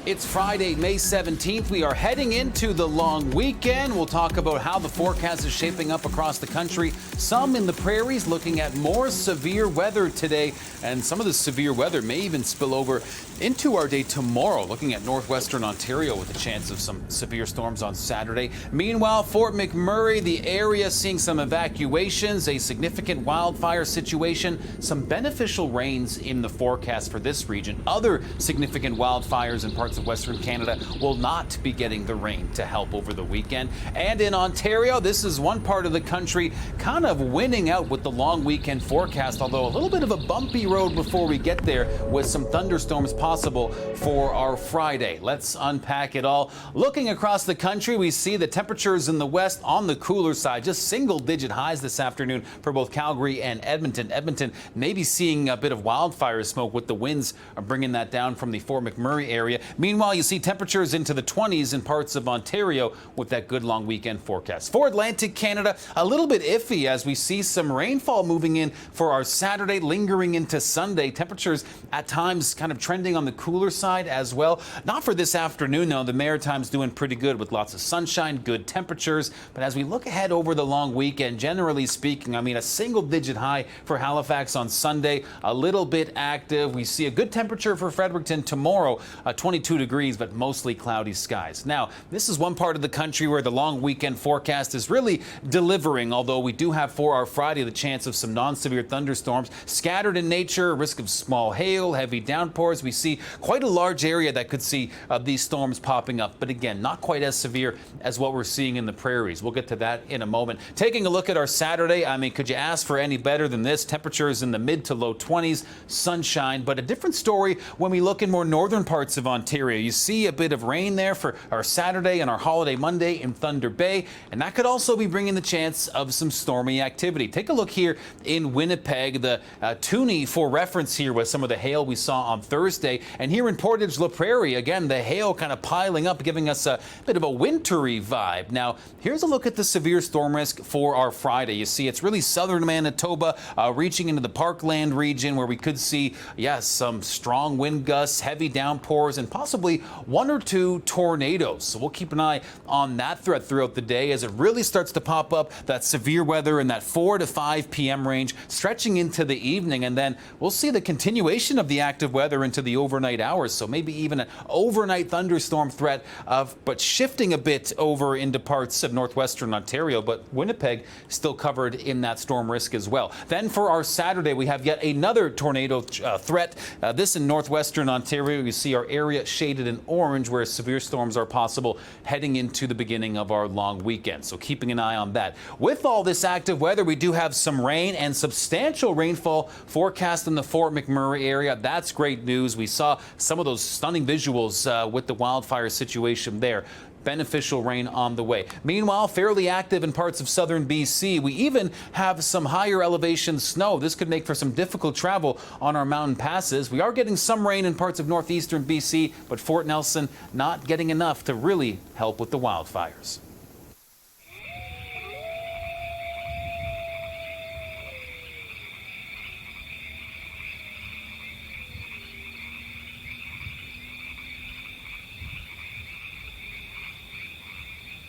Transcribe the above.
It's Friday, May 17th. We are heading into the long weekend. We'll talk about how the forecast is shaping up across the country. Some in the prairies looking at more severe weather today, and some of the severe weather may even spill over into our day tomorrow, looking at northwestern Ontario with a chance of some severe storms on Saturday. Meanwhile, Fort McMurray, the area seeing some evacuations, a significant wildfire situation, some beneficial rains in the forecast for this region. Other significant wildfires in parts of Western Canada will not be getting the rain to help over the weekend. And in Ontario, this is one part of the country kind of winning out with the long weekend forecast, although a little bit of a bumpy road before we get there with some thunderstorms possible for our Friday. Let's unpack it all. Looking across the country, we see the temperatures in the west on the cooler side, just single-digit highs this afternoon for both Calgary and Edmonton. Edmonton maybe seeing a bit of wildfire smoke with the winds bringing that down from the Fort McMurray area. Meanwhile, you see temperatures into the 20s in parts of Ontario with that good long weekend forecast. For Atlantic Canada, a little bit iffy as we see some rainfall moving in for our Saturday, lingering into Sunday. Temperatures at times kind of trending on the cooler side as well. Not for this afternoon, though. The Maritime's doing pretty good with lots of sunshine, good temperatures. But as we look ahead over the long weekend, generally speaking, I mean, a single-digit high for Halifax on Sunday, a little bit active. We see a good temperature for Fredericton tomorrow, 22 degrees, but mostly cloudy skies. Now, this is one part of the country where the long weekend forecast is really delivering, although we do have for our Friday the chance of some non-severe thunderstorms. Scattered in nature, risk of small hail, heavy downpours. We see quite a large area that could see these storms popping up, but again, not quite as severe as what we're seeing in the prairies. We'll get to that in a moment. Taking a look at our Saturday, I mean, could you ask for any better than this? Temperatures in the mid to low 20s, sunshine, but a different story when we look in more northern parts of Ontario. You see a bit of rain there for our Saturday and our holiday Monday in Thunder Bay, and that could also be bringing the chance of some stormy activity. Take a look here in Winnipeg, the Toonie for reference here with some of the hail we saw on Thursday, and here in Portage La Prairie, again, the hail kind of piling up, giving us a bit of a wintry vibe. Now, here's a look at the severe storm risk for our Friday. You see, it's really southern Manitoba, reaching into the Parkland region where we could see, yes, some strong wind gusts, heavy downpours, and possibly one or two tornadoes. So we'll keep an eye on that threat throughout the day as it really starts to pop up, that severe weather in that 4 to 5 p.m. range, stretching into the evening, and then we'll see the continuation of the active weather into the overnight hours. So maybe even an overnight thunderstorm threat, but shifting a bit over into parts of northwestern Ontario, but Winnipeg still covered in that storm risk as well. Then for our Saturday, we have yet another tornado threat. This in northwestern Ontario. You see our area shaded in orange where severe storms are possible heading into the beginning of our long weekend. So keeping an eye on that. With all this active weather, we do have some rain and substantial rainfall forecast in the Fort McMurray area. That's great news. We saw some of those stunning visuals with the wildfire situation there. Beneficial rain on the way. Meanwhile, fairly active in parts of southern BC. We even have some higher elevation snow. This could make for some difficult travel on our mountain passes. We are getting some rain in parts of northeastern BC, but Fort Nelson not getting enough to really help with the wildfires.